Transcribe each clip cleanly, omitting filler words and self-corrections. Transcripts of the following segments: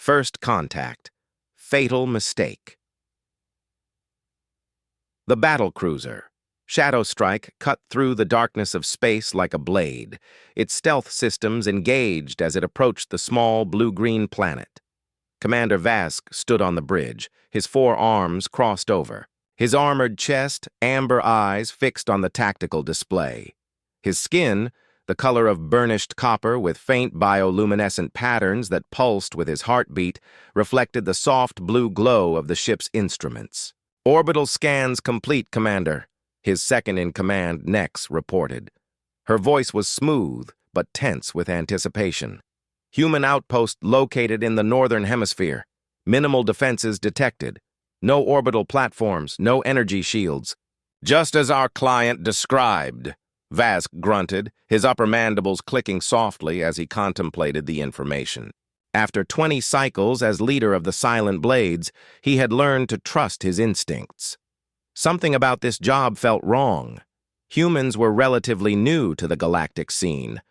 First contact. Fatal mistake. The battlecruiser. Shadow Strike cut through the darkness of space like a blade, its stealth systems engaged as it approached the small blue-green planet. Commander Vask stood on the bridge, his four arms crossed over, his armored chest, amber eyes fixed on the tactical display. His skin, the color of burnished copper with faint bioluminescent patterns that pulsed with his heartbeat, reflected the soft blue glow of the ship's instruments. "Orbital scans complete, Commander," his second-in-command, Nex, reported. Her voice was smooth, but tense with anticipation. "Human outpost located in the northern hemisphere. Minimal defenses detected. No orbital platforms, no energy shields." "Just as our client described," Vask grunted, his upper mandibles clicking softly as he contemplated the information. After 20 cycles as leader of the Silent Blades, he had learned to trust his instincts. Something about this job felt wrong. Humans were relatively new to the galactic scene,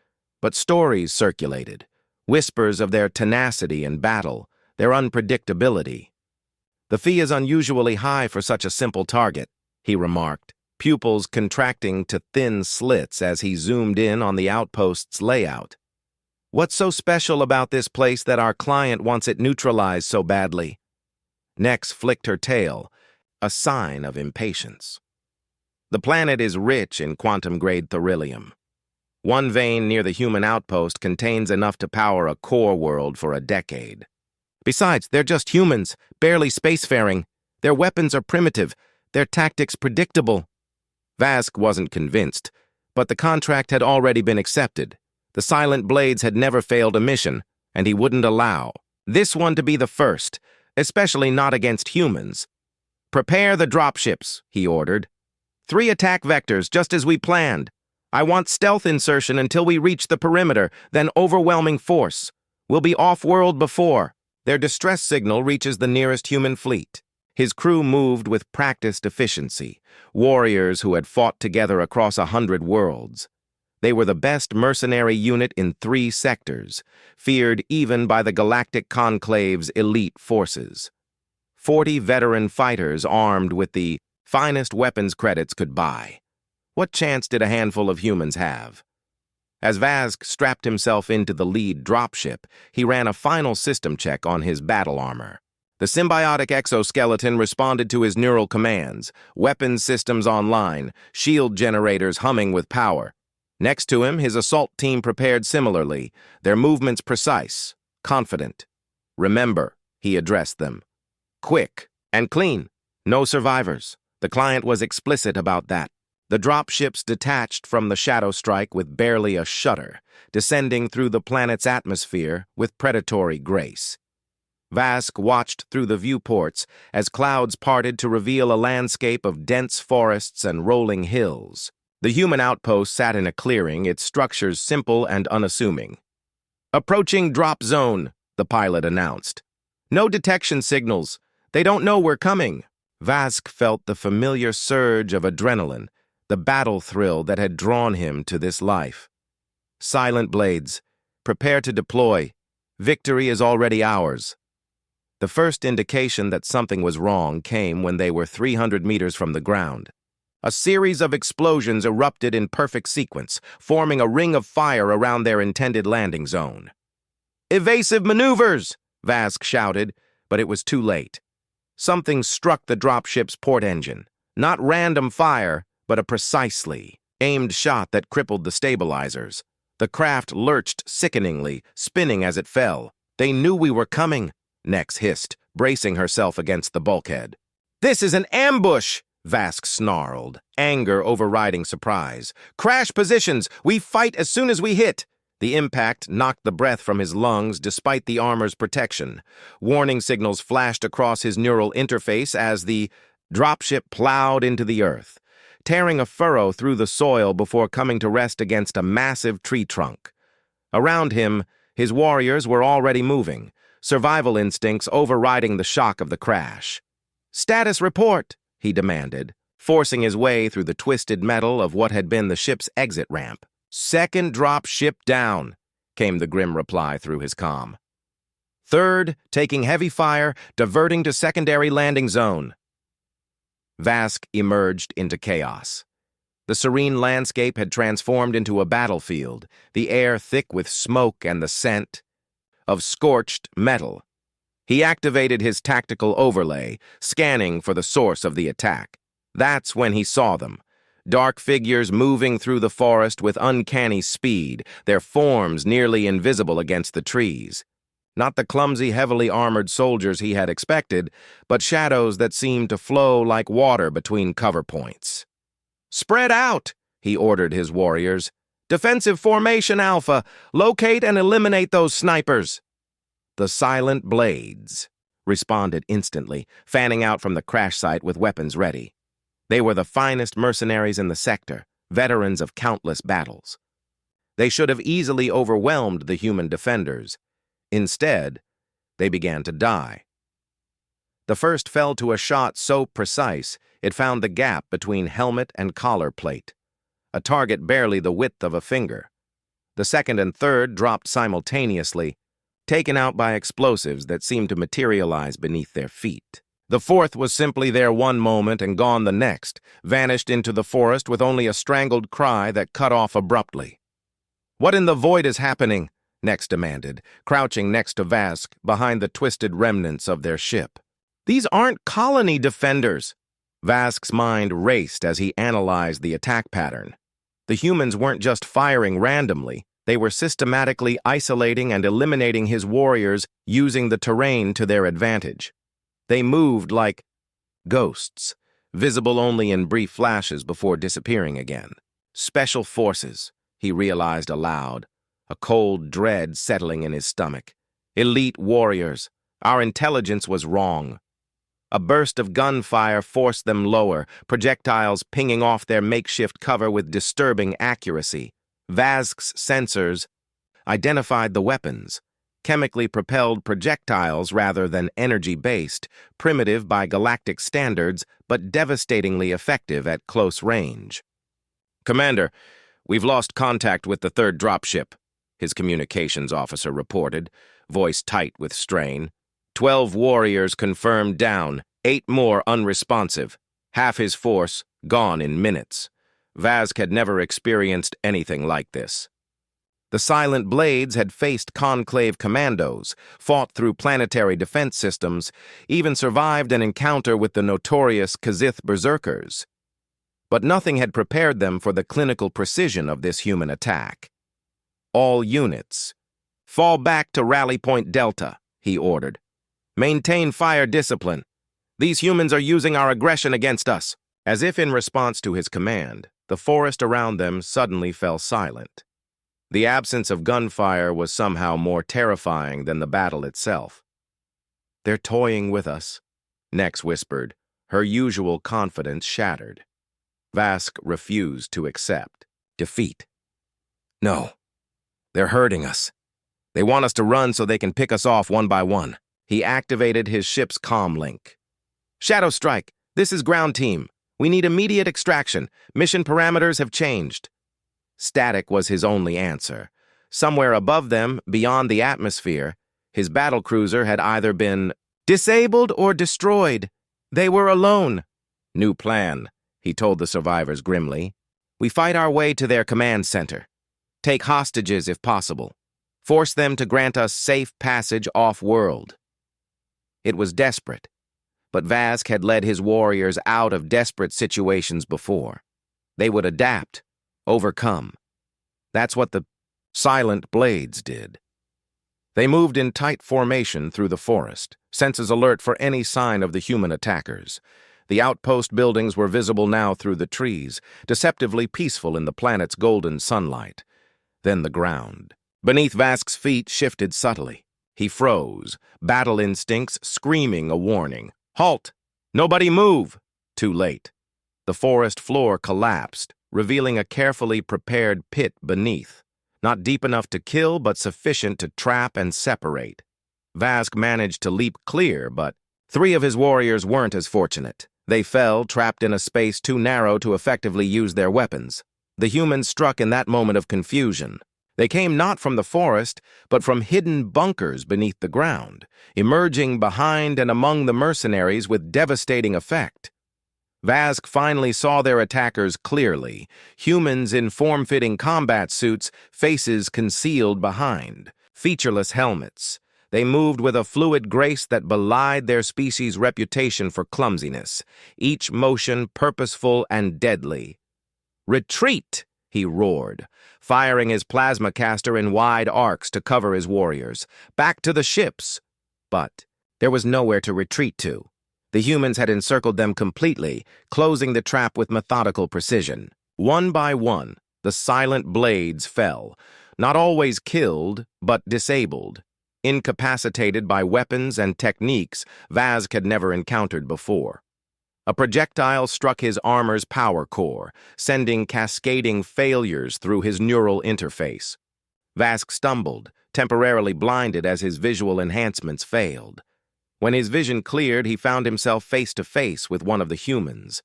but stories circulated, whispers of their tenacity in battle, their unpredictability. "The fee is unusually high for such a simple target," he remarked, pupils contracting to thin slits as he zoomed in on the outpost's layout. "What's so special about this place that our client wants it neutralized so badly?" Nex flicked her tail, a sign of impatience. "The planet is rich in quantum-grade beryllium. One vein near the human outpost contains enough to power a core world for a decade. Besides, they're just humans, barely spacefaring. Their weapons are primitive, their tactics predictable." Vask wasn't convinced, but the contract had already been accepted. The Silent Blades had never failed a mission, and he wouldn't allow this one to be the first, especially not against humans. "Prepare the dropships," he ordered. 3 attack vectors, just as we planned. I want stealth insertion until we reach the perimeter, then overwhelming force. We'll be off-world before their distress signal reaches the nearest human fleet." His crew moved with practiced efficiency, warriors who had fought together across 100 worlds. They were the best mercenary unit in 3 sectors, feared even by the Galactic Conclave's elite forces. 40 veteran fighters armed with the finest weapons credits could buy. What chance did a handful of humans have? As Vask strapped himself into the lead dropship, he ran a final system check on his battle armor. The symbiotic exoskeleton responded to his neural commands, weapons systems online, shield generators humming with power. Next to him, his assault team prepared similarly, their movements precise, confident. "Remember," he addressed them. "Quick and clean. No survivors." The client was explicit about that. The dropships detached from the Shadow Strike with barely a shudder, descending through the planet's atmosphere with predatory grace. Vask watched through the viewports as clouds parted to reveal a landscape of dense forests and rolling hills. The human outpost sat in a clearing, its structures simple and unassuming. "Approaching drop zone," the pilot announced. "No detection signals. They don't know we're coming." Vask felt the familiar surge of adrenaline, the battle thrill that had drawn him to this life. "Silent Blades, prepare to deploy. Victory is already ours." The first indication that something was wrong came when they were 300 meters from the ground. A series of explosions erupted in perfect sequence, forming a ring of fire around their intended landing zone. "Evasive maneuvers!" Vask shouted, but it was too late. Something struck the dropship's port engine. Not random fire, but a precisely aimed shot that crippled the stabilizers. The craft lurched sickeningly, spinning as it fell. "They knew we were coming," Nex hissed, bracing herself against the bulkhead. "This is an ambush!" Vask snarled, anger overriding surprise. "Crash positions! We fight as soon as we hit!" The impact knocked the breath from his lungs despite the armor's protection. Warning signals flashed across his neural interface as the dropship plowed into the earth, tearing a furrow through the soil before coming to rest against a massive tree trunk. Around him, his warriors were already moving, survival instincts overriding the shock of the crash. "Status report," he demanded, forcing his way through the twisted metal of what had been the ship's exit ramp. "Second drop ship down," came the grim reply through his comm. Third, taking heavy fire, diverting to secondary landing zone. Vask emerged into chaos. The serene landscape had transformed into a battlefield, the air thick with smoke and the scent of scorched metal. He activated his tactical overlay, scanning for the source of the attack. That's when he saw them. Dark figures moving through the forest with uncanny speed, their forms nearly invisible against the trees. Not the clumsy, heavily armored soldiers he had expected, but shadows that seemed to flow like water between cover points. "Spread out," he ordered his warriors. "Defensive formation, Alpha. Locate and eliminate those snipers." The Silent Blades responded instantly, fanning out from the crash site with weapons ready. They were the finest mercenaries in the sector, veterans of countless battles. They should have easily overwhelmed the human defenders. Instead, they began to die. The first fell to a shot so precise it found the gap between helmet and collar plate, a target barely the width of a finger. The second and third dropped simultaneously, taken out by explosives that seemed to materialize beneath their feet. The fourth was simply there one moment and gone the next, vanished into the forest with only a strangled cry that cut off abruptly. "What in the void is happening?" Nex demanded, crouching next to Vask behind the twisted remnants of their ship. "These aren't colony defenders." Vask's mind raced as he analyzed the attack pattern. The humans weren't just firing randomly, they were systematically isolating and eliminating his warriors using the terrain to their advantage. They moved like ghosts, visible only in brief flashes before disappearing again. Special forces, he realized aloud, a cold dread settling in his stomach. Elite warriors. Our intelligence was wrong. A burst of gunfire forced them lower, projectiles pinging off their makeshift cover with disturbing accuracy. Vask's sensors identified the weapons, chemically propelled projectiles rather than energy-based, primitive by galactic standards, but devastatingly effective at close range. "Commander, we've lost contact with the third dropship," his communications officer reported, voice tight with strain. 12 warriors confirmed down, 8 more unresponsive. Half his force gone in minutes. Vask had never experienced anything like this. The Silent Blades had faced conclave commandos, fought through planetary defense systems, even survived an encounter with the notorious Kazith berserkers. But nothing had prepared them for the clinical precision of this human attack. "All units, fall back to Rally Point Delta," he ordered. "Maintain fire discipline. These humans are using our aggression against us." As if in response to his command, the forest around them suddenly fell silent. The absence of gunfire was somehow more terrifying than the battle itself. "They're toying with us," Nex whispered, her usual confidence shattered. Vask refused to accept defeat. "No, they're hurting us. They want us to run so they can pick us off one by one." He activated his ship's comm link. "Shadow Strike, this is ground team. We need immediate extraction. Mission parameters have changed." Static was his only answer. Somewhere above them, beyond the atmosphere, his battlecruiser had either been disabled or destroyed. They were alone. "New plan," he told the survivors grimly. "We fight our way to their command center. Take hostages if possible. Force them to grant us safe passage off-world." It was desperate, but Vask had led his warriors out of desperate situations before. They would adapt, overcome. That's what the Silent Blades did. They moved in tight formation through the forest, senses alert for any sign of the human attackers. The outpost buildings were visible now through the trees, deceptively peaceful in the planet's golden sunlight. Then the ground. Beneath Vask's feet shifted subtly. He froze, battle instincts screaming a warning. "Halt! Nobody move!" Too late. The forest floor collapsed, revealing a carefully prepared pit beneath, not deep enough to kill but sufficient to trap and separate. Vask managed to leap clear, but 3 of his warriors weren't as fortunate. They fell, trapped in a space too narrow to effectively use their weapons. The humans struck in that moment of confusion. They came not from the forest, but from hidden bunkers beneath the ground, emerging behind and among the mercenaries with devastating effect. Vask finally saw their attackers clearly, humans in form-fitting combat suits, faces concealed behind, featureless helmets. They moved with a fluid grace that belied their species' reputation for clumsiness, each motion purposeful and deadly. "Retreat!" he roared, firing his plasma caster in wide arcs to cover his warriors. "Back to the ships!" But there was nowhere to retreat to. The humans had encircled them completely, closing the trap with methodical precision. One by one, the silent blades fell, not always killed, but disabled, incapacitated by weapons and techniques Vask had never encountered before. A projectile struck his armor's power core, sending cascading failures through his neural interface. Vask stumbled, temporarily blinded as his visual enhancements failed. When his vision cleared, he found himself face to face with one of the humans.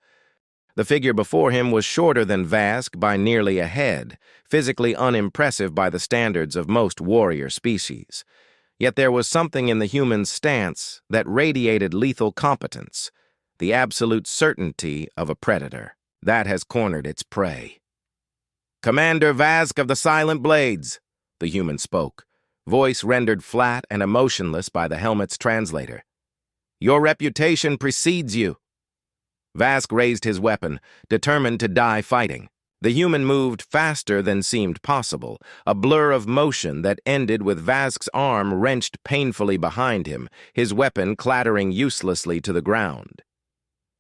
The figure before him was shorter than Vask by nearly a head, physically unimpressive by the standards of most warrior species. Yet there was something in the human's stance that radiated lethal competence, the absolute certainty of a predator that has cornered its prey. "Commander Vask of the Silent Blades," the human spoke, voice rendered flat and emotionless by the helmet's translator. "Your reputation precedes you." Vask raised his weapon, determined to die fighting. The human moved faster than seemed possible, a blur of motion that ended with Vask's arm wrenched painfully behind him, his weapon clattering uselessly to the ground.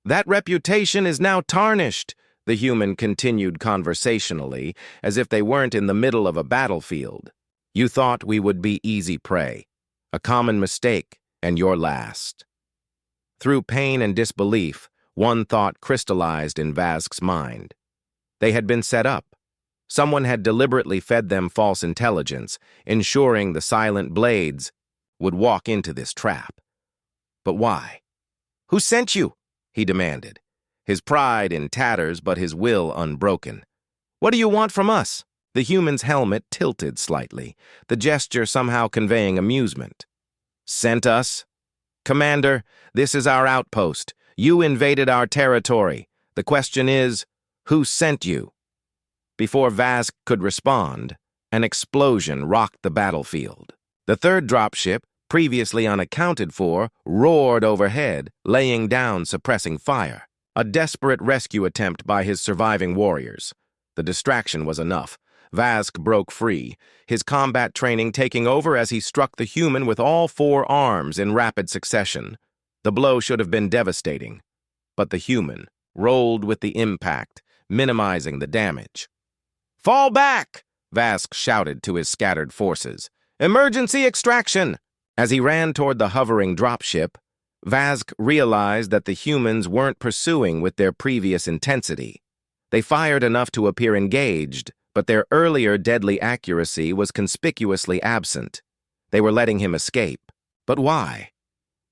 "That reputation is now tarnished," the human continued conversationally, as if they weren't in the middle of a battlefield. "You thought we would be easy prey. A common mistake, and your last." Through pain and disbelief, one thought crystallized in Vask's mind. They had been set up. Someone had deliberately fed them false intelligence, ensuring the Silent Blades would walk into this trap. But why? "Who sent you?" he demanded, his pride in tatters but his will unbroken. "What do you want from us?" The human's helmet tilted slightly, the gesture somehow conveying amusement. "Sent us? Commander, this is our outpost. You invaded our territory. The question is, who sent you?" Before Vask could respond, an explosion rocked the battlefield. The third dropship, previously unaccounted for, roared overhead, laying down suppressing fire. A desperate rescue attempt by his surviving warriors. The distraction was enough. Vask broke free, his combat training taking over as he struck the human with all four arms in rapid succession. The blow should have been devastating, but the human rolled with the impact, minimizing the damage. "Fall back!" Vask shouted to his scattered forces. "Emergency extraction!" As he ran toward the hovering dropship, Vask realized that the humans weren't pursuing with their previous intensity. They fired enough to appear engaged, but their earlier deadly accuracy was conspicuously absent. They were letting him escape. But why?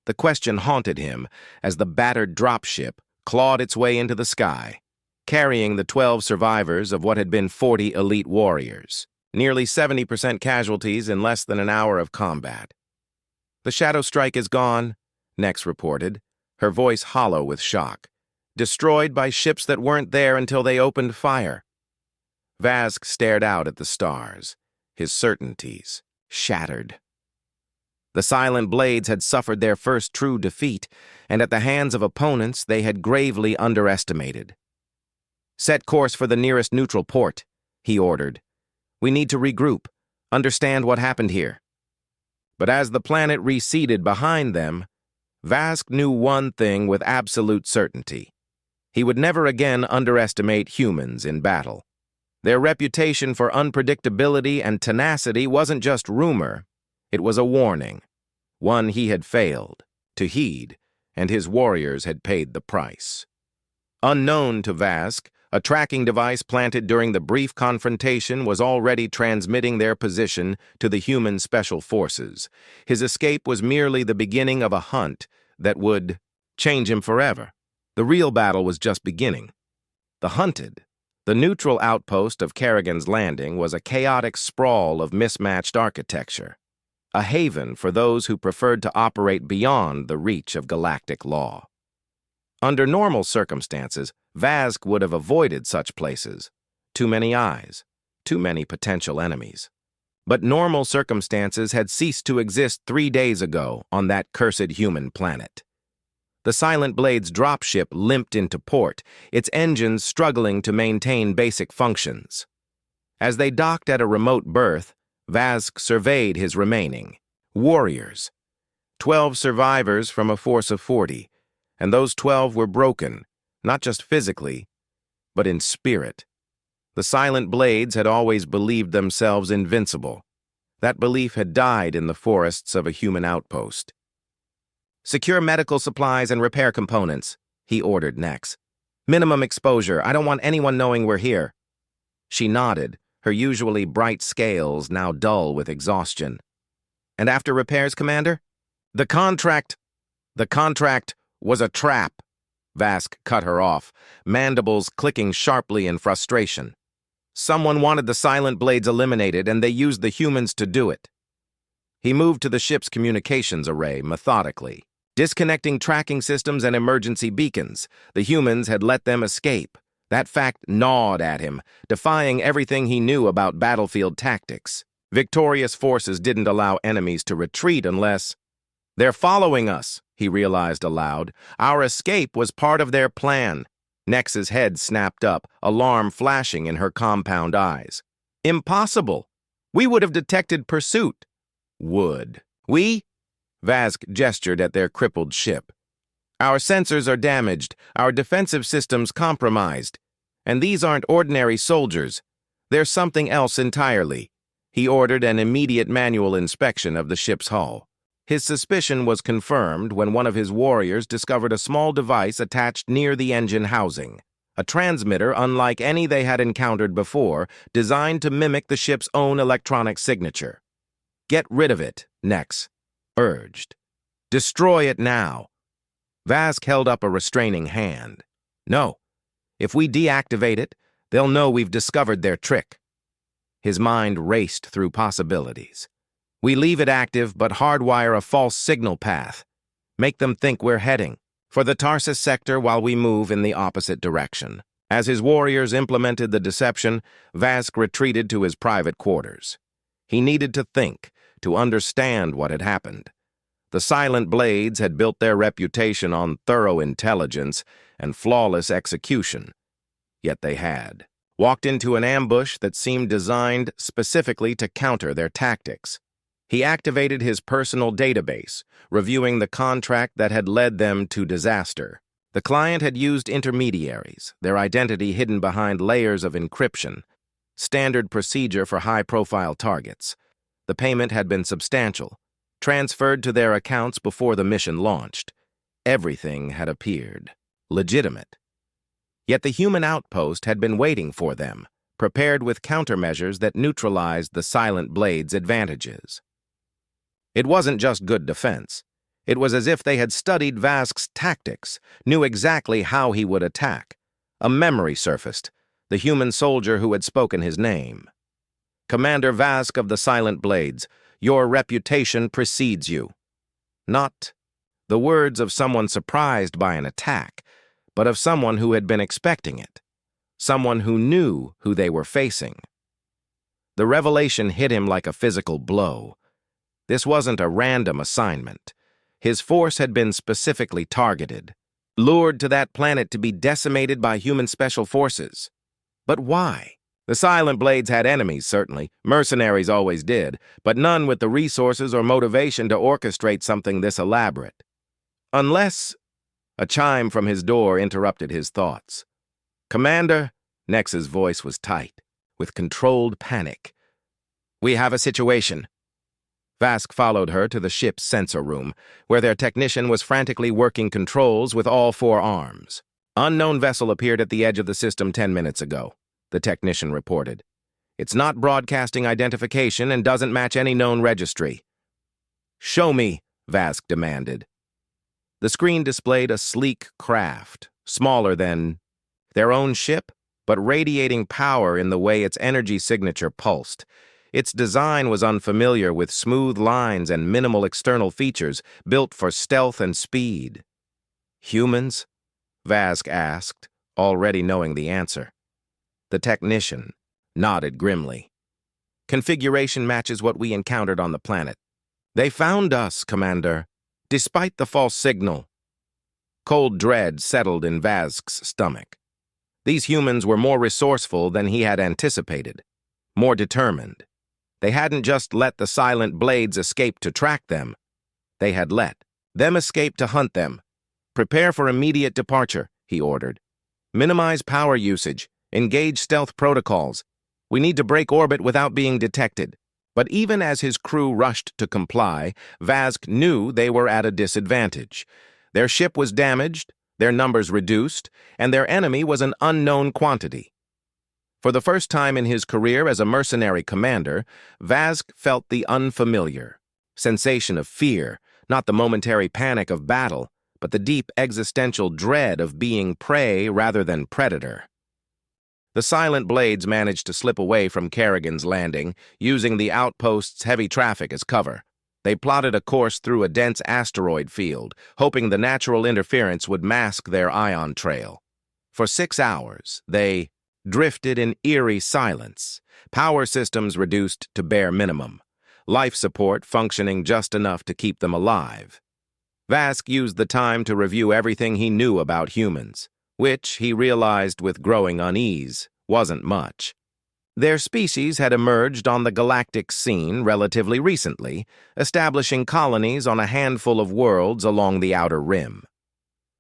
The question haunted him as the battered dropship clawed its way into the sky, carrying the 12 survivors of what had been 40 elite warriors, nearly 70% casualties in less than an hour of combat. "The Shadow Strike is gone," Nex reported, her voice hollow with shock. "Destroyed by ships that weren't there until they opened fire." Vask stared out at the stars, his certainties shattered. The Silent Blades had suffered their first true defeat, and at the hands of opponents they had gravely underestimated. "Set course for the nearest neutral port," he ordered. "We need to regroup, understand what happened here." But as the planet receded behind them, Vask knew one thing with absolute certainty. He would never again underestimate humans in battle. Their reputation for unpredictability and tenacity wasn't just rumor, it was a warning, one he had failed to heed, and his warriors had paid the price. Unknown to Vask, a tracking device planted during the brief confrontation was already transmitting their position to the human special forces. His escape was merely the beginning of a hunt that would change him forever. The real battle was just beginning. The hunted, The neutral outpost of Kerrigan's Landing was a chaotic sprawl of mismatched architecture, a haven for those who preferred to operate beyond the reach of galactic law. Under normal circumstances, Vask would have avoided such places. Too many eyes, too many potential enemies. But normal circumstances had ceased to exist 3 days ago on that cursed human planet. The Silent Blade's dropship limped into port, its engines struggling to maintain basic functions. As they docked at a remote berth, Vask surveyed his remaining warriors. 12 survivors from a force of 40, and those 12 were broken, not just physically, but in spirit. The Silent Blades had always believed themselves invincible. That belief had died in the forests of a human outpost. "Secure medical supplies and repair components," he ordered Nex. "Minimum exposure. I don't want anyone knowing we're here." She nodded, her usually bright scales now dull with exhaustion. "And after repairs, Commander?" The contract was a trap." Vask cut her off, mandibles clicking sharply in frustration. "Someone wanted the Silent Blades eliminated, and they used the humans to do it." He moved to the ship's communications array methodically, disconnecting tracking systems and emergency beacons. The humans had let them escape. That fact gnawed at him, defying everything he knew about battlefield tactics. Victorious forces didn't allow enemies to retreat unless... "They're following us," he realized aloud. "Our escape was part of their plan." Nex's head snapped up, alarm flashing in her compound eyes. "Impossible! We would have detected pursuit." "Would we?" Vask gestured at their crippled ship. "Our sensors are damaged, our defensive systems compromised. And these aren't ordinary soldiers. They're something else entirely." He ordered an immediate manual inspection of the ship's hull. His suspicion was confirmed when one of his warriors discovered a small device attached near the engine housing, a transmitter unlike any they had encountered before, designed to mimic the ship's own electronic signature. "Get rid of it," Nex urged. "Destroy it now." Vask held up a restraining hand. "No. If we deactivate it, they'll know we've discovered their trick." His mind raced through possibilities. "We leave it active but hardwire a false signal path. Make them think we're heading for the Tarsus sector while we move in the opposite direction." As his warriors implemented the deception, Vask retreated to his private quarters. He needed to think, to understand what had happened. The Silent Blades had built their reputation on thorough intelligence and flawless execution. Yet they had walked into an ambush that seemed designed specifically to counter their tactics. He activated his personal database, reviewing the contract that had led them to disaster. The client had used intermediaries, their identity hidden behind layers of encryption, standard procedure for high-profile targets. The payment had been substantial, transferred to their accounts before the mission launched. Everything had appeared legitimate. Yet the human outpost had been waiting for them, prepared with countermeasures that neutralized the Silent Blade's advantages. It wasn't just good defense. It was as if they had studied Vask's tactics, knew exactly how he would attack. A memory surfaced, the human soldier who had spoken his name. "Commander Vask of the Silent Blades, your reputation precedes you." Not the words of someone surprised by an attack, but of someone who had been expecting it, someone who knew who they were facing. The revelation hit him like a physical blow. This wasn't a random assignment. His force had been specifically targeted, lured to that planet to be decimated by human special forces. But why? The Silent Blades had enemies, certainly. Mercenaries always did, but none with the resources or motivation to orchestrate something this elaborate. Unless... A chime from his door interrupted his thoughts. "Commander," Nex's voice was tight, with controlled panic. "We have a situation." Vask followed her to the ship's sensor room, where their technician was frantically working controls with all 4 arms. "Unknown vessel appeared at the edge of the system 10 minutes ago," the technician reported. "It's not broadcasting identification and doesn't match any known registry." "Show me," Vask demanded. The screen displayed a sleek craft, smaller than their own ship, but radiating power in the way its energy signature pulsed. Its design was unfamiliar, with smooth lines and minimal external features, built for stealth and speed. "Humans?" Vask asked, already knowing the answer. The technician nodded grimly. "Configuration matches what we encountered on the planet. They found us, Commander, despite the false signal." Cold dread settled in Vask's stomach. These humans were more resourceful than he had anticipated, more determined. They hadn't just let the silent blades escape to track them. They had let them escape to hunt them. "Prepare for immediate departure," he ordered. "Minimize power usage. Engage stealth protocols. We need to break orbit without being detected." But even as his crew rushed to comply, Vask knew they were at a disadvantage. Their ship was damaged, their numbers reduced, and their enemy was an unknown quantity. For the first time in his career as a mercenary commander, Vask felt the unfamiliar sensation of fear, not the momentary panic of battle, but the deep existential dread of being prey rather than predator. The silent blades managed to slip away from Kerrigan's landing, using the outpost's heavy traffic as cover. They plotted a course through a dense asteroid field, hoping the natural interference would mask their ion trail. For 6 hours, they drifted in eerie silence, power systems reduced to bare minimum, life support functioning just enough to keep them alive. Vask used the time to review everything he knew about humans, which, he realized with growing unease, wasn't much. Their species had emerged on the galactic scene relatively recently, establishing colonies on a handful of worlds along the outer rim.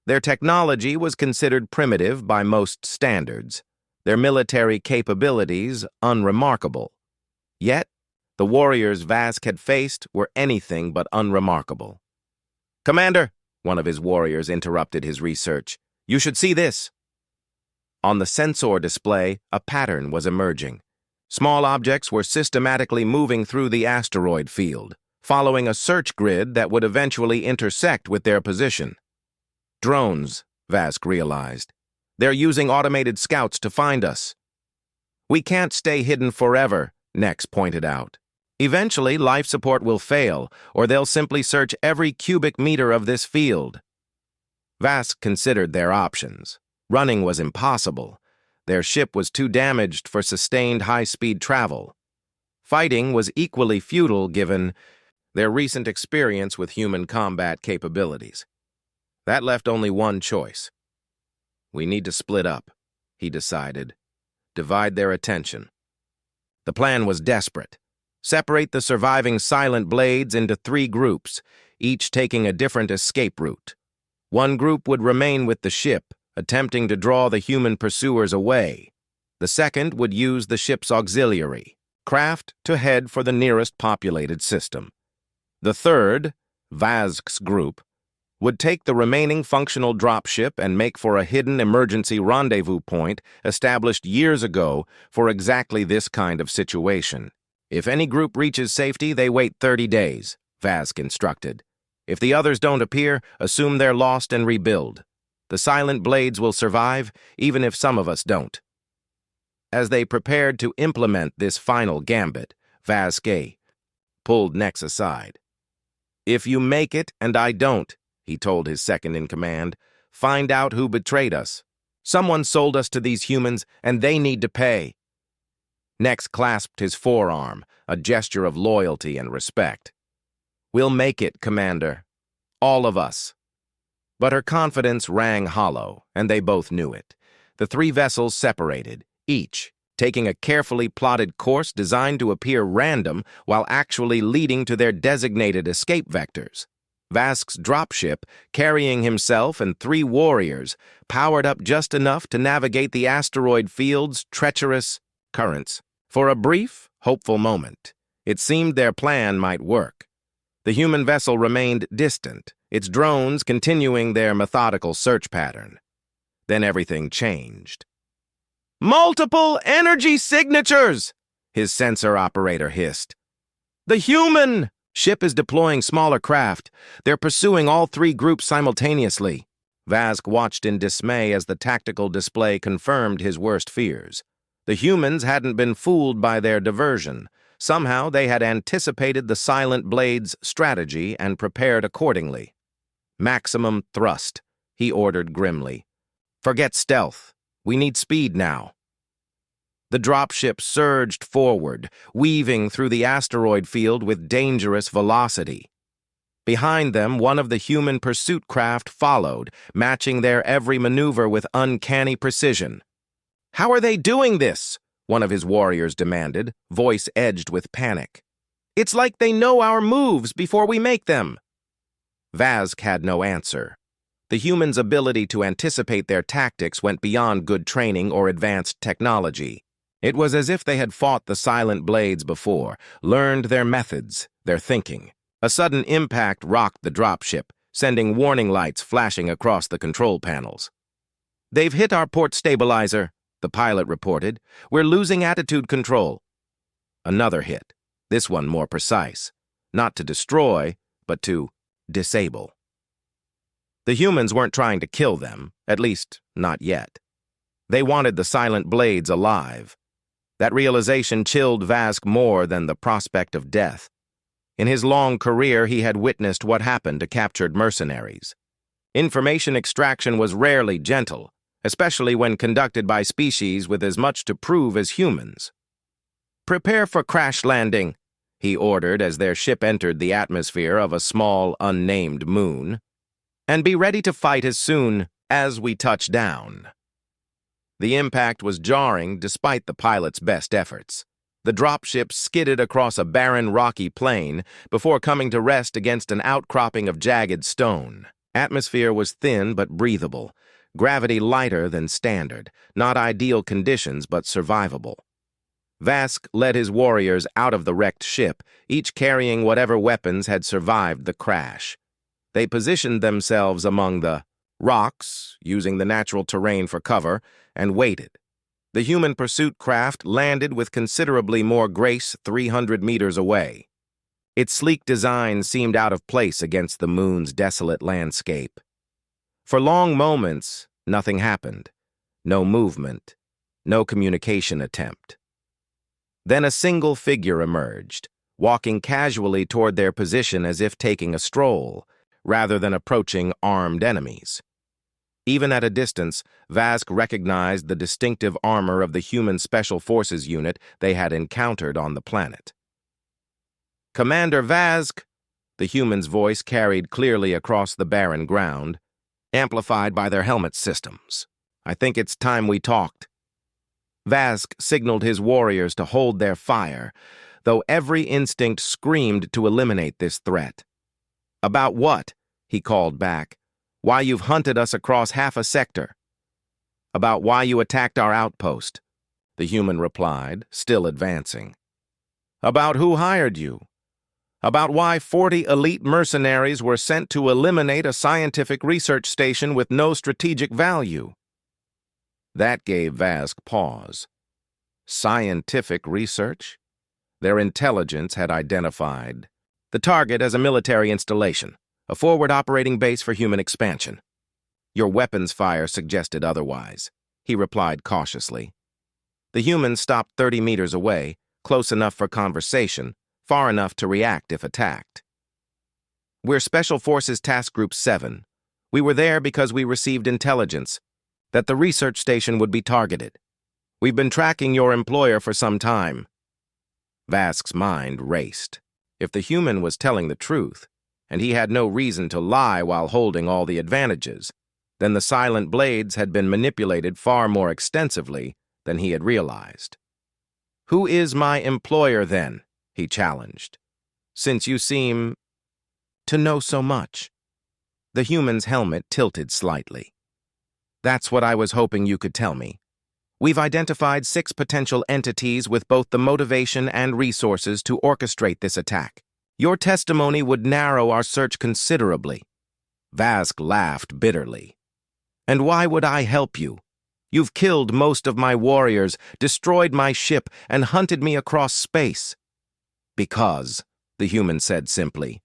Their technology was considered primitive by most standards, their military capabilities unremarkable. Yet, the warriors Vask had faced were anything but unremarkable. "Commander," one of his warriors interrupted his research, "you should see this." On the sensor display, a pattern was emerging. Small objects were systematically moving through the asteroid field, following a search grid that would eventually intersect with their position. "Drones," Vask realized. "They're using automated scouts to find us." "We can't stay hidden forever," Nex pointed out. "Eventually, life support will fail, or they'll simply search every cubic meter of this field." Vask considered their options. Running was impossible. Their ship was too damaged for sustained high-speed travel. Fighting was equally futile given their recent experience with human combat capabilities. That left only one choice. "We need to split up," he decided. "Divide their attention." The plan was desperate. Separate the surviving silent blades into 3 groups, each taking a different escape route. One group would remain with the ship, attempting to draw the human pursuers away. The second would use the ship's auxiliary craft to head for the nearest populated system. The third, Vask's group, would take the remaining functional dropship and make for a hidden emergency rendezvous point established years ago for exactly this kind of situation. "If any group reaches safety, they wait 30 days, Vask instructed. "If the others don't appear, assume they're lost and rebuild. The silent blades will survive, even if some of us don't." As they prepared to implement this final gambit, Vask pulled Nex aside. "If you make it and I don't," he told his second-in-command, "find out who betrayed us. Someone sold us to these humans, and they need to pay." Nex clasped his forearm, a gesture of loyalty and respect. "We'll make it, Commander. All of us." But her confidence rang hollow, and they both knew it. The 3 vessels separated, each taking a carefully plotted course designed to appear random while actually leading to their designated escape vectors. Vask's dropship, carrying himself and 3 warriors, powered up just enough to navigate the asteroid field's treacherous currents. For a brief, hopeful moment, it seemed their plan might work. The human vessel remained distant, its drones continuing their methodical search pattern. Then everything changed. "Multiple energy signatures!" his sensor operator hissed. "The human ship is deploying smaller craft. They're pursuing all 3 groups simultaneously." Vask watched in dismay as the tactical display confirmed his worst fears. The humans hadn't been fooled by their diversion. Somehow they had anticipated the Silent Blade's strategy and prepared accordingly. "Maximum thrust," he ordered grimly. "Forget stealth. We need speed now." The dropship surged forward, weaving through the asteroid field with dangerous velocity. Behind them, one of the human pursuit craft followed, matching their every maneuver with uncanny precision. "How are they doing this?" one of his warriors demanded, voice edged with panic. "It's like they know our moves before we make them." Vask had no answer. The humans' ability to anticipate their tactics went beyond good training or advanced technology. It was as if they had fought the Silent Blades before, learned their methods, their thinking. A sudden impact rocked the dropship, sending warning lights flashing across the control panels. "They've hit our port stabilizer," the pilot reported. "We're losing attitude control." Another hit, this one more precise. Not to destroy, but to disable. The humans weren't trying to kill them, at least not yet. They wanted the Silent Blades alive. That realization chilled Vask more than the prospect of death. In his long career, he had witnessed what happened to captured mercenaries. Information extraction was rarely gentle, especially when conducted by species with as much to prove as humans. "Prepare for crash landing," he ordered as their ship entered the atmosphere of a small, unnamed moon. "And be ready to fight as soon as we touch down." The impact was jarring despite the pilot's best efforts. The dropship skidded across a barren, rocky plain before coming to rest against an outcropping of jagged stone. Atmosphere was thin but breathable, gravity lighter than standard, not ideal conditions but survivable. Vask led his warriors out of the wrecked ship, each carrying whatever weapons had survived the crash. They positioned themselves among the rocks, using the natural terrain for cover, and waited. The human pursuit craft landed with considerably more grace 300 meters away. Its sleek design seemed out of place against the moon's desolate landscape. For long moments, nothing happened. No movement, no communication attempt. Then a single figure emerged, walking casually toward their position as if taking a stroll, rather than approaching armed enemies. Even at a distance, Vask recognized the distinctive armor of the human Special Forces unit they had encountered on the planet. "Commander Vask," the human's voice carried clearly across the barren ground, amplified by their helmet systems. "I think it's time we talked." Vask signaled his warriors to hold their fire, though every instinct screamed to eliminate this threat. "About what?" he called back. "Why you've hunted us across half a sector." "About why you attacked our outpost," the human replied, still advancing. "About who hired you. About why 40 elite mercenaries were sent to eliminate a scientific research station with no strategic value." That gave Vask pause. Scientific research? Their intelligence had identified the target as a military installation, a forward operating base for human expansion. "Your weapons fire suggested otherwise," he replied cautiously. The human stopped 30 meters away, close enough for conversation, far enough to react if attacked. "We're Special Forces Task Group 7. We were there because we received intelligence that the research station would be targeted. We've been tracking your employer for some time." Vask's mind raced. If the human was telling the truth, and he had no reason to lie while holding all the advantages, then the Silent Blades had been manipulated far more extensively than he had realized. "Who is my employer, then?" he challenged. "Since you seem to know so much." The human's helmet tilted slightly. "That's what I was hoping you could tell me. We've identified 6 potential entities with both the motivation and resources to orchestrate this attack. Your testimony would narrow our search considerably." Vask laughed bitterly. "And why would I help you? You've killed most of my warriors, destroyed my ship, and hunted me across space." "Because," the human said simply,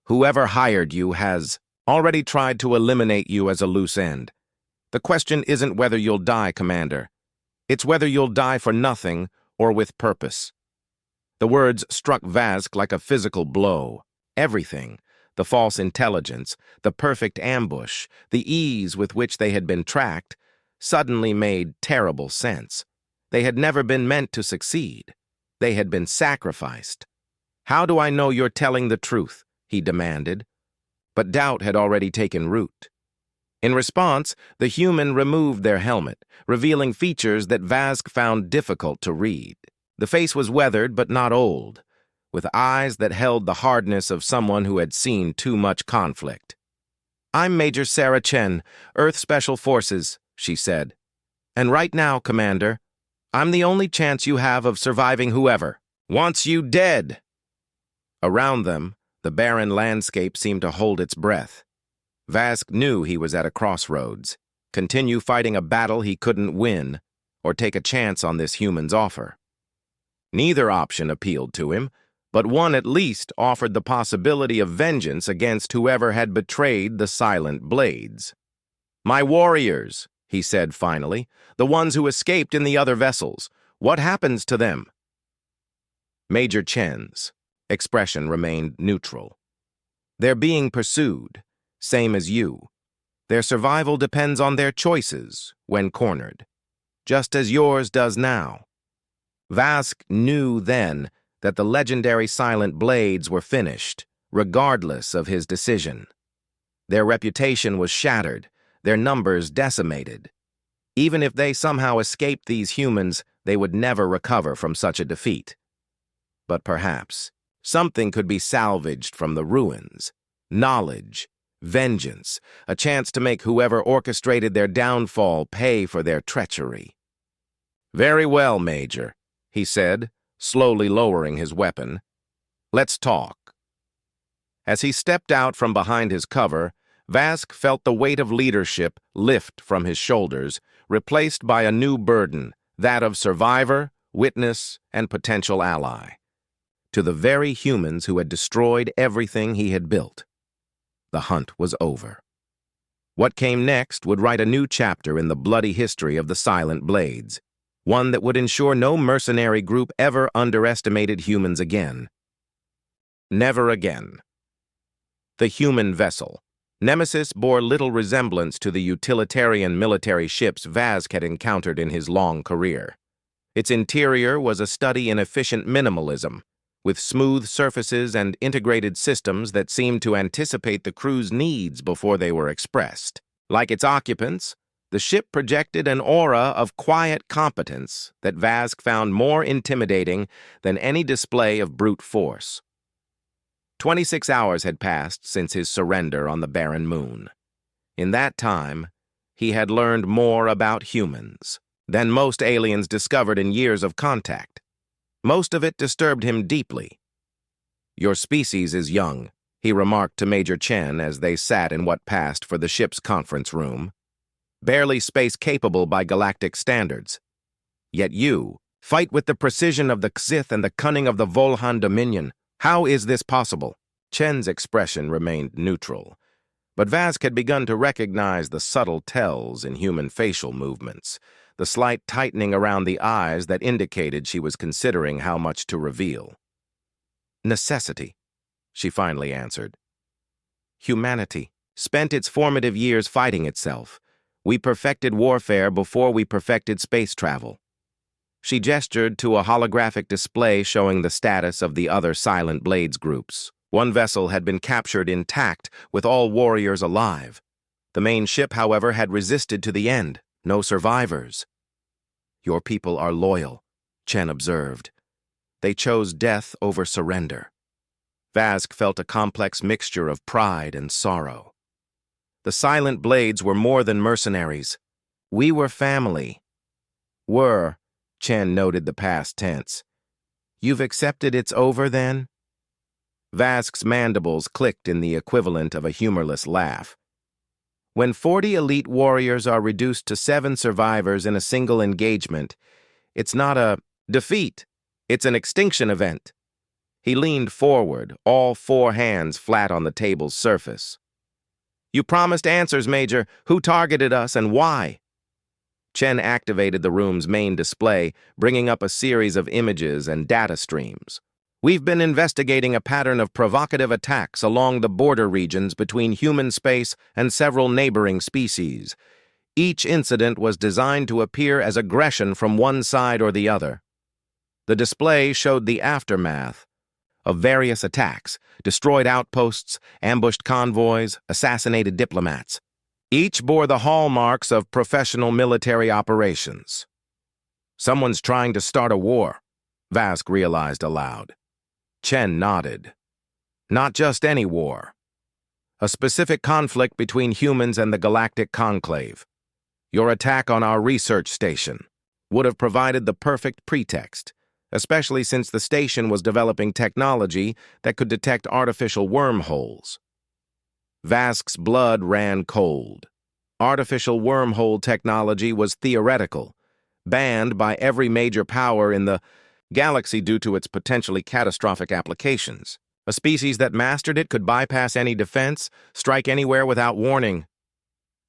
"whoever hired you has Already tried to eliminate you as a loose end. The question isn't whether you'll die, Commander. It's whether you'll die for nothing or with purpose. The words struck Vask like a physical blow. Everything, the false intelligence, the perfect ambush, the ease with which they had been tracked, suddenly made terrible sense. They had never been meant to succeed. They had been sacrificed. "How do I know you're telling the truth?" he demanded. But doubt had already taken root. In response, the human removed their helmet, revealing features that Vask found difficult to read. The face was weathered but not old, with eyes that held the hardness of someone who had seen too much conflict. "I'm Major Sarah Chen, Earth Special Forces," she said. "And right now, Commander, I'm the only chance you have of surviving whoever wants you dead." Around them, the barren landscape seemed to hold its breath. Vask knew he was at a crossroads: continue fighting a battle he couldn't win, or take a chance on this human's offer. Neither option appealed to him, but one at least offered the possibility of vengeance against whoever had betrayed the Silent Blades. "My warriors," he said finally, "the ones who escaped in the other vessels. What happens to them?" Major Chen's expression remained neutral. "They're being pursued, same as you. Their survival depends on their choices when cornered, just as yours does now." Vask knew then that the legendary Silent Blades were finished, regardless of his decision. Their reputation was shattered, their numbers decimated. Even if they somehow escaped these humans, they would never recover from such a defeat. But perhaps something could be salvaged from the ruins: knowledge, vengeance, a chance to make whoever orchestrated their downfall pay for their treachery. "Very well, Major," he said, slowly lowering his weapon. "Let's talk." As he stepped out from behind his cover, Vask felt the weight of leadership lift from his shoulders, replaced by a new burden, that of survivor, witness, and potential ally. To the very humans who had destroyed everything he had built, the hunt was over. What came next would write a new chapter in the bloody history of the Silent Blades, one that would ensure no mercenary group ever underestimated humans again. Never again. The human vessel, Nemesis, bore little resemblance to the utilitarian military ships Vask had encountered in his long career. Its interior was a study in efficient minimalism, with smooth surfaces and integrated systems that seemed to anticipate the crew's needs before they were expressed. Like its occupants, the ship projected an aura of quiet competence that Vask found more intimidating than any display of brute force. 26 hours had passed since his surrender on the barren moon. In that time, he had learned more about humans than most aliens discovered in years of contact. Most of it disturbed him deeply. "Your species is young," he remarked to Major Chen as they sat in what passed for the ship's conference room. "Barely space-capable by galactic standards. Yet you fight with the precision of the Xith and the cunning of the Volhan Dominion. How is this possible?" Chen's expression remained neutral, but Vask had begun to recognize the subtle tells in human facial movements, the slight tightening around the eyes that indicated she was considering how much to reveal. "Necessity," she finally answered. "Humanity spent its formative years fighting itself. We perfected warfare before we perfected space travel." She gestured to a holographic display showing the status of the other Silent Blades groups. One vessel had been captured intact, with all warriors alive. The main ship, however, had resisted to the end. No survivors. "Your people are loyal," Chen observed. "They chose death over surrender." Vask felt a complex mixture of pride and sorrow. The Silent Blades were more than mercenaries. "We were family." "Were," Chen noted the past tense. "You've accepted it's over, then?" Vask's mandibles clicked in the equivalent of a humorless laugh. "When 40 elite warriors are reduced to 7 survivors in a single engagement, it's not a defeat, it's an extinction event." He leaned forward, all 4 hands flat on the table's surface. You promised answers, Major. Who targeted us and why? Chen activated the room's main display, bringing up a series of images and data streams. We've been investigating a pattern of provocative attacks along the border regions between human space and several neighboring species. Each incident was designed to appear as aggression from one side or the other. The display showed the aftermath of various attacks, destroyed outposts, ambushed convoys, assassinated diplomats. Each bore the hallmarks of professional military operations. Someone's trying to start a war, Vask realized aloud. Chen nodded. Not just any war. A specific conflict between humans and the Galactic Conclave. Your attack on our research station would have provided the perfect pretext, especially since the station was developing technology that could detect artificial wormholes. Vask's blood ran cold. Artificial wormhole technology was theoretical, banned by every major power in the galaxy due to its potentially catastrophic applications. A species that mastered it could bypass any defense, strike anywhere without warning.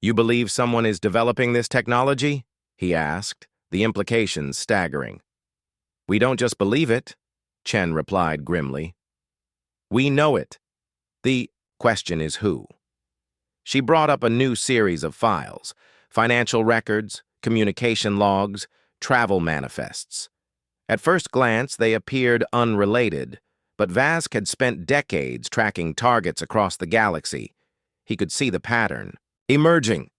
You believe someone is developing this technology? He asked, the implications staggering. We don't just believe it, Chen replied grimly. We know it. The question is who. She brought up a new series of files, financial records, communication logs, travel manifests. At first glance, they appeared unrelated, but Vask had spent decades tracking targets across the galaxy. He could see the pattern emerging.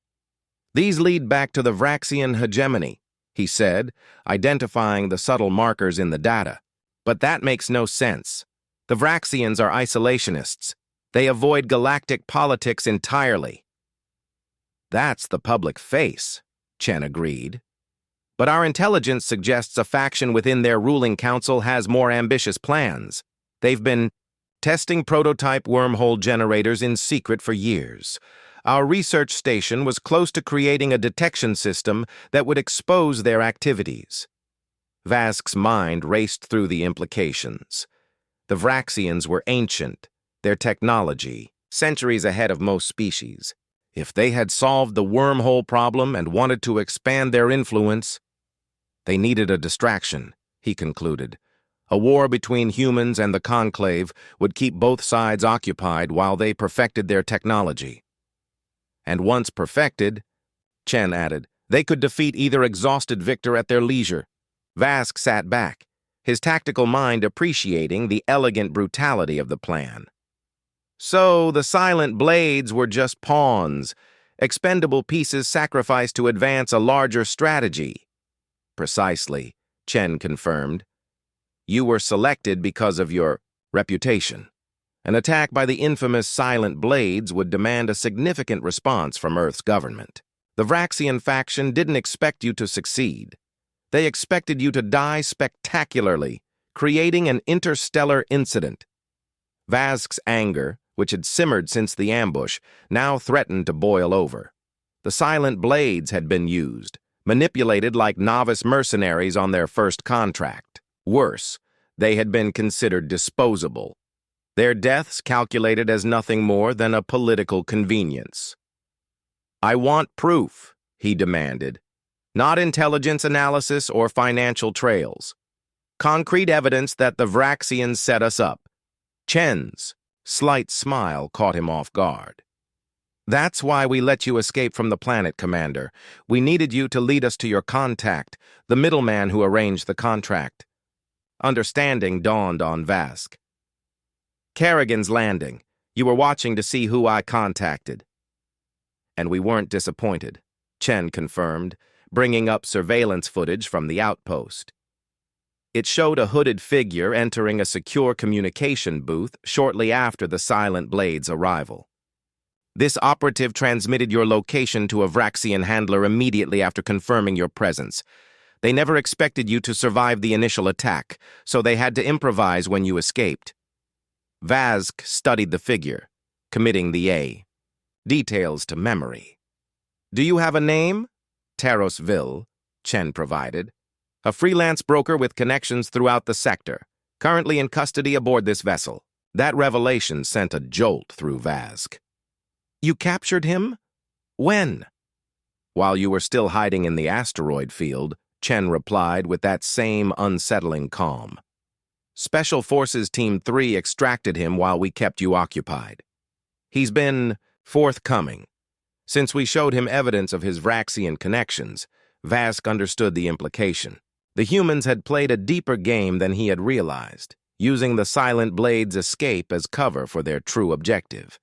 These lead back to the Vraxian hegemony, he said, identifying the subtle markers in the data. But that makes no sense. The Vraxians are isolationists. They avoid galactic politics entirely. That's the public face, Chen agreed. But our intelligence suggests a faction within their ruling council has more ambitious plans. They've been testing prototype wormhole generators in secret for years. Our research station was close to creating a detection system that would expose their activities. Vask's mind raced through the implications. The Vraxians were ancient, their technology, centuries ahead of most species. If they had solved the wormhole problem and wanted to expand their influence, they needed a distraction, he concluded. A war between humans and the Conclave would keep both sides occupied while they perfected their technology. And once perfected, Chen added, they could defeat either exhausted victor at their leisure. Vask sat back, his tactical mind appreciating the elegant brutality of the plan. So the silent blades were just pawns, expendable pieces sacrificed to advance a larger strategy. Precisely, Chen confirmed. You were selected because of your reputation. An attack by the infamous Silent Blades would demand a significant response from Earth's government. The Vraxian faction didn't expect you to succeed. They expected you to die spectacularly, creating an interstellar incident. Vask's anger, which had simmered since the ambush, now threatened to boil over. The Silent Blades had been used, manipulated like novice mercenaries on their first contract. Worse, they had been considered disposable. Their deaths calculated as nothing more than a political convenience. I want proof, he demanded. Not intelligence analysis or financial trails. Concrete evidence that the Vraxians set us up. Chen's slight smile caught him off guard. That's why we let you escape from the planet, Commander. We needed you to lead us to your contact, the middleman who arranged the contract. Understanding dawned on Vask. Kerrigan's Landing. You were watching to see who I contacted. And we weren't disappointed, Chen confirmed, bringing up surveillance footage from the outpost. It showed a hooded figure entering a secure communication booth shortly after the Silent Blade's arrival. This operative transmitted your location to a Vraxian handler immediately after confirming your presence. They never expected you to survive the initial attack, so they had to improvise when you escaped. Vask studied the figure, committing the A. Details to memory. Do you have a name? Tarosville, Chen provided. A freelance broker with connections throughout the sector, currently in custody aboard this vessel. That revelation sent a jolt through Vask. You captured him? When? While you were still hiding in the asteroid field, Chen replied with that same unsettling calm. Special Forces Team 3 extracted him while we kept you occupied. He's been forthcoming. Since we showed him evidence of his Vraxian connections, Vask understood the implication. The humans had played a deeper game than he had realized, using the Silent Blade's escape as cover for their true objective.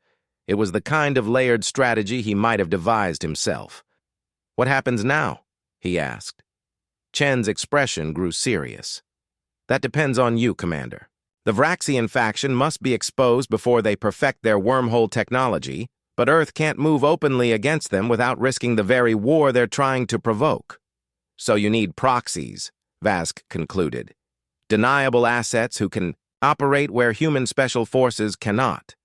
It was the kind of layered strategy he might have devised himself. What happens now? He asked. Chen's expression grew serious. That depends on you, Commander. The Vraxian faction must be exposed before they perfect their wormhole technology, but Earth can't move openly against them without risking the very war they're trying to provoke. So you need proxies, Vask concluded. Deniable assets who can operate where human special forces cannot.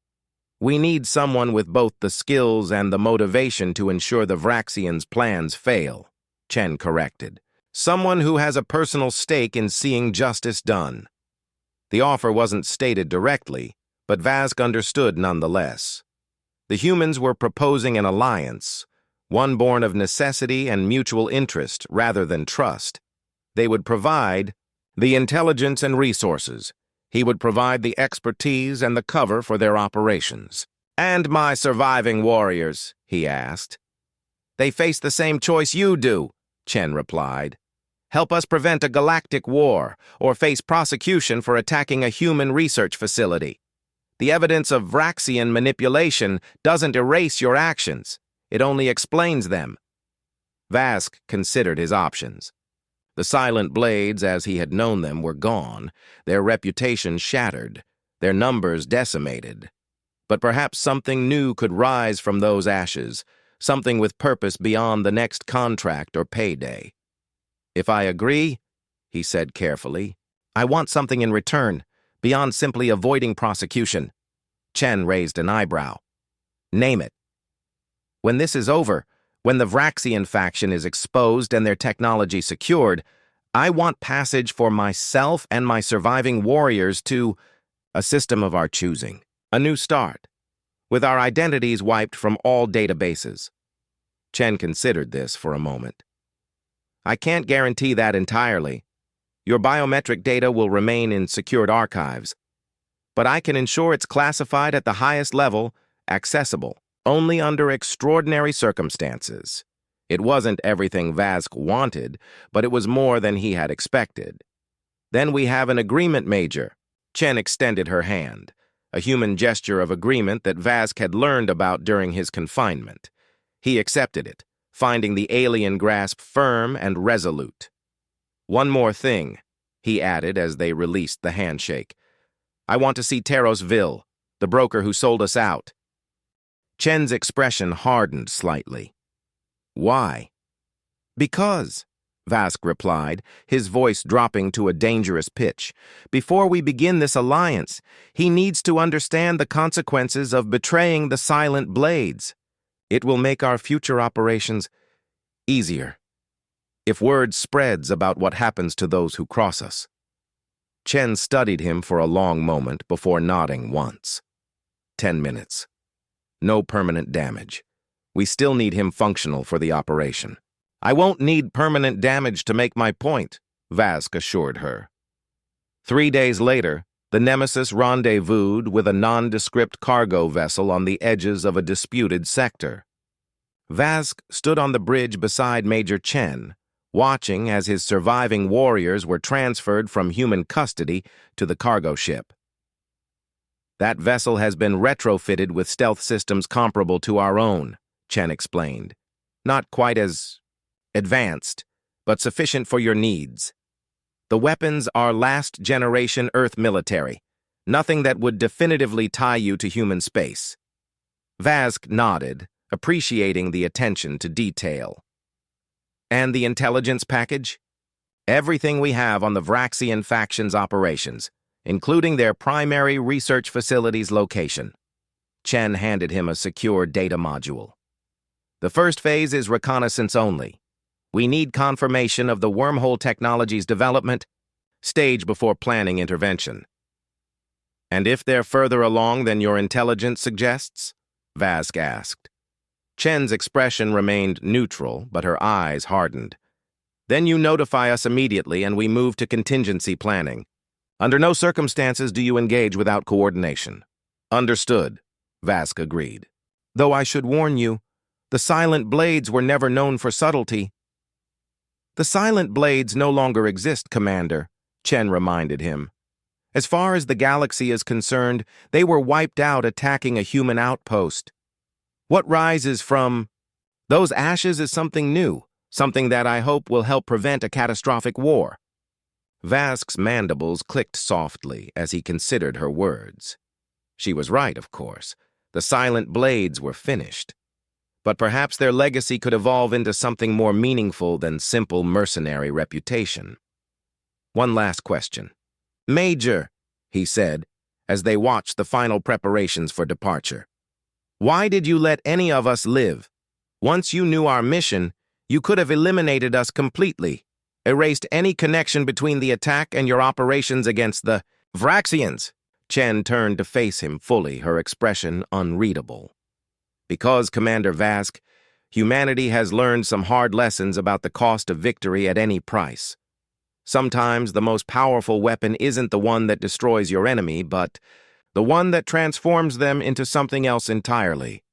We need someone with both the skills and the motivation to ensure the Vraxians' plans fail, Chen corrected. Someone who has a personal stake in seeing justice done. The offer wasn't stated directly, but Vask understood nonetheless. The humans were proposing an alliance, one born of necessity and mutual interest rather than trust. They would provide the intelligence and resources. He would provide the expertise and the cover for their operations. And my surviving warriors, he asked. They face the same choice you do, Chen replied. Help us prevent a galactic war or face prosecution for attacking a human research facility. The evidence of Vraxian manipulation doesn't erase your actions. It only explains them. Vask considered his options. The Silent Blades, as he had known them, were gone, their reputation shattered, their numbers decimated. But perhaps something new could rise from those ashes, something with purpose beyond the next contract or payday. If I agree, he said carefully, I want something in return, beyond simply avoiding prosecution. Chen raised an eyebrow. Name it. When this is over, when the Vraxian faction is exposed and their technology secured, I want passage for myself and my surviving warriors to a system of our choosing, a new start, with our identities wiped from all databases. Chen considered this for a moment. I can't guarantee that entirely. Your biometric data will remain in secured archives, but I can ensure it's classified at the highest level, accessible, only under extraordinary circumstances. It wasn't everything Vask wanted, but it was more than he had expected. Then we have an agreement, Major. Chen extended her hand, a human gesture of agreement that Vask had learned about during his confinement. He accepted it, finding the alien grasp firm and resolute. One more thing, he added as they released the handshake. I want to see Teros Vil, the broker who sold us out. Chen's expression hardened slightly. Why? Because, Vask replied, his voice dropping to a dangerous pitch. Before we begin this alliance, he needs to understand the consequences of betraying the Silent Blades. It will make our future operations easier if word spreads about what happens to those who cross us. Chen studied him for a long moment before nodding once. 10 minutes. No permanent damage. We still need him functional for the operation. I won't need permanent damage to make my point, Vask assured her. 3 days later, the Nemesis rendezvoused with a nondescript cargo vessel on the edges of a disputed sector. Vask stood on the bridge beside Major Chen, watching as his surviving warriors were transferred from human custody to the cargo ship. That vessel has been retrofitted with stealth systems comparable to our own, Chen explained. Not quite as advanced, but sufficient for your needs. The weapons are last-generation Earth military, nothing that would definitively tie you to human space. Vask nodded, appreciating the attention to detail. And the intelligence package? Everything we have on the Vraxian faction's operations, including their primary research facility's location. Chen handed him a secure data module. The first phase is reconnaissance only. We need confirmation of the wormhole technology's development, stage before planning intervention. And if they're further along than your intelligence suggests? Vask asked. Chen's expression remained neutral, but her eyes hardened. Then you notify us immediately and we move to contingency planning. Under no circumstances do you engage without coordination. Understood, Vask agreed. Though I should warn you, the Silent Blades were never known for subtlety. The Silent Blades no longer exist, Commander, Chen reminded him. As far as the galaxy is concerned, they were wiped out attacking a human outpost. What rises from those ashes is something new, something that I hope will help prevent a catastrophic war. Vask's mandibles clicked softly as he considered her words. She was right, of course. The Silent Blades were finished. But perhaps their legacy could evolve into something more meaningful than simple mercenary reputation. One last question. Major, he said, as they watched the final preparations for departure. Why did you let any of us live? Once you knew our mission, you could have eliminated us completely, erased any connection between the attack and your operations against the Vraxians. Chen turned to face him fully, her expression unreadable. Because, Commander Vask, humanity has learned some hard lessons about the cost of victory at any price. Sometimes the most powerful weapon isn't the one that destroys your enemy, but the one that transforms them into something else entirely.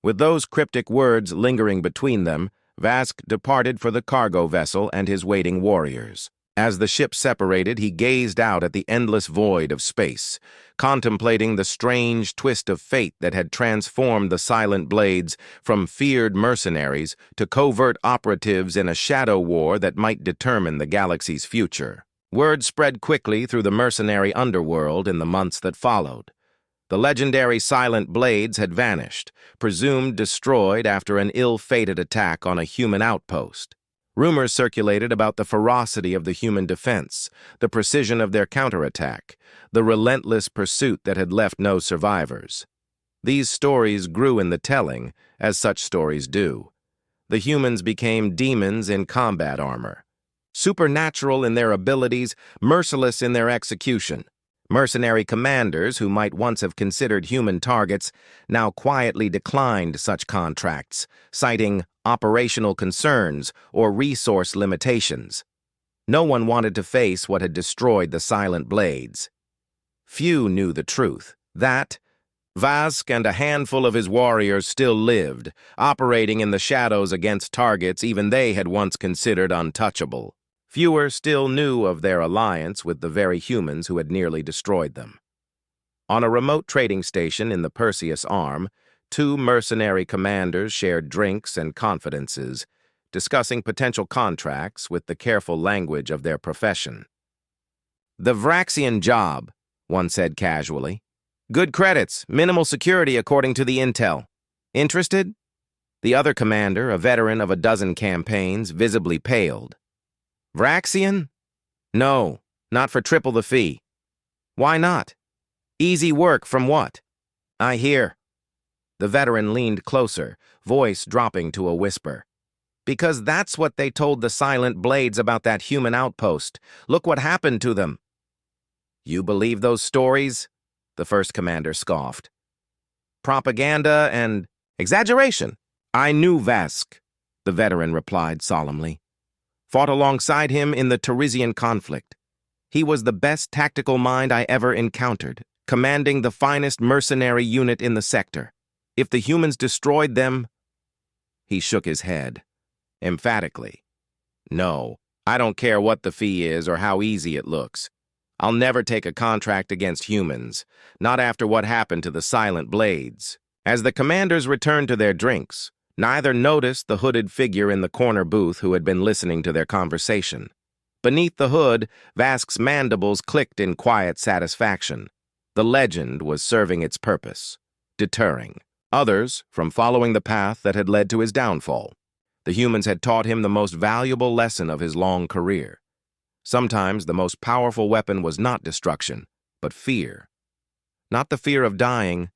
With those cryptic words lingering between them, Vask departed for the cargo vessel and his waiting warriors. As the ship separated, he gazed out at the endless void of space, contemplating the strange twist of fate that had transformed the Silent Blades from feared mercenaries to covert operatives in a shadow war that might determine the galaxy's future. Word spread quickly through the mercenary underworld in the months that followed. The legendary Silent Blades had vanished, presumed destroyed after an ill-fated attack on a human outpost. Rumors circulated about the ferocity of the human defense, the precision of their counterattack, the relentless pursuit that had left no survivors. These stories grew in the telling, as such stories do. The humans became demons in combat armor, supernatural in their abilities, merciless in their execution. Mercenary commanders who might once have considered human targets now quietly declined such contracts, citing operational concerns or resource limitations. No one wanted to face what had destroyed the Silent Blades. Few knew the truth, that Vask and a handful of his warriors still lived, operating in the shadows against targets even they had once considered untouchable. Fewer still knew of their alliance with the very humans who had nearly destroyed them. On a remote trading station in the Perseus Arm, two mercenary commanders shared drinks and confidences, discussing potential contracts with the careful language of their profession. The Vraxian job, one said casually. Good credits, minimal security according to the intel. Interested? The other commander, a veteran of a dozen campaigns, visibly paled. Vraxian? No, not for triple the fee. Why not? Easy work from what? I hear. The veteran leaned closer, voice dropping to a whisper. Because that's what they told the Silent Blades about that human outpost. Look what happened to them. You believe those stories? The first commander scoffed. Propaganda and exaggeration. I knew Vask, the veteran replied solemnly. Fought alongside him in the Teresian conflict. He was the best tactical mind I ever encountered, commanding the finest mercenary unit in the sector. If the humans destroyed them... He shook his head, emphatically. No, I don't care what the fee is or how easy it looks. I'll never take a contract against humans, not after what happened to the Silent Blades. As the commanders returned to their drinks, neither noticed the hooded figure in the corner booth who had been listening to their conversation. Beneath the hood, Vask's mandibles clicked in quiet satisfaction. The legend was serving its purpose, deterring others from following the path that had led to his downfall. The humans had taught him the most valuable lesson of his long career. Sometimes the most powerful weapon was not destruction, but fear. Not the fear of dying,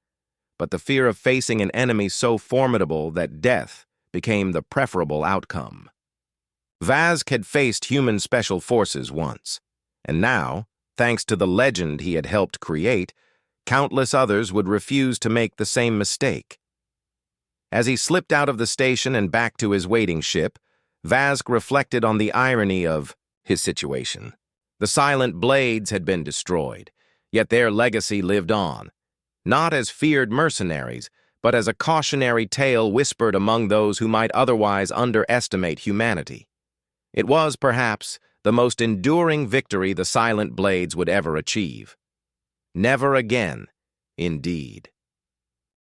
but the fear of facing an enemy so formidable that death became the preferable outcome. Vask had faced human special forces once, and now, thanks to the legend he had helped create, countless others would refuse to make the same mistake. As he slipped out of the station and back to his waiting ship, Vask reflected on the irony of his situation. The silent blades had been destroyed, yet their legacy lived on, not as feared mercenaries, but as a cautionary tale whispered among those who might otherwise underestimate humanity. It was, perhaps, the most enduring victory the silent blades would ever achieve. Never again, indeed.